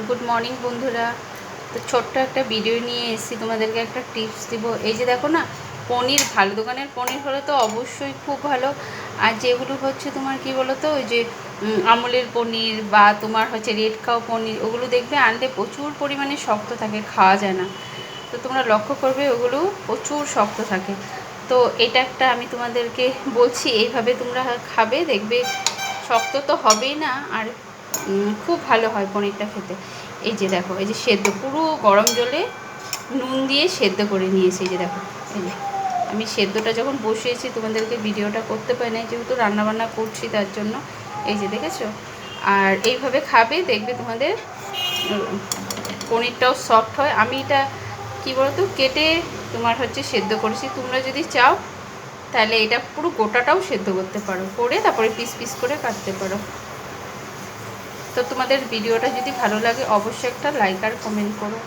Good morning বন্ধুরা। তো ছোট্ট একটা ভিডিও নিয়ে এসেছি, তোমাদেরকে একটা টিপস দিব। এই যে দেখো না, পনির ভালো দোকানের পনির হলে তো অবশ্যই খুব ভালো। আর যেগুলো হচ্ছে তোমার কি বলো তো, ওই যে আমুলের পনির বা তোমার হচ্ছে রেড কাউ পনির, ওগুলো দেখবে আনলে প্রচুর পরিমাণে শক্ত থাকে, খাওয়া যায় না। তো তোমরা লক্ষ্য করবে ওগুলো প্রচুর শক্ত থাকে। তো এটা একটা আমি তোমাদেরকে বলছি, এইভাবে তোমরা খাবে, দেখবে শক্ত তো হবেই না, আর খুব ভালো হয় পনিরটা খেতে। এই যে দেখো, এই যে সেদ্ধ পুরো গরম জলে নুন দিয়ে সেদ্ধ করে নিয়েছি। এই যে দেখো, এই যে আমি সেদ্ধটা যখন বসিয়েছি তোমাদেরকে ভিডিওটা করতে পারি না, যেহেতু রান্নাবান্না করছি তার জন্য। এই যে দেখেছো, আর এইভাবে খাবে, দেখবে তোমাদের পনিরটাও সফট হয়। আমি এটা কী বলতো কেটে তোমার হচ্ছে সেদ্ধ করেছি। তোমরা যদি চাও তাহলে এটা পুরো গোটাটাও সেদ্ধ করতে পারো, করে তারপরে পিস পিস করে কাটতে পারো। তো তোমাদের ভিডিওটা যদি ভালো লাগে অবশ্যই একটা লাইক আর কমেন্ট করো।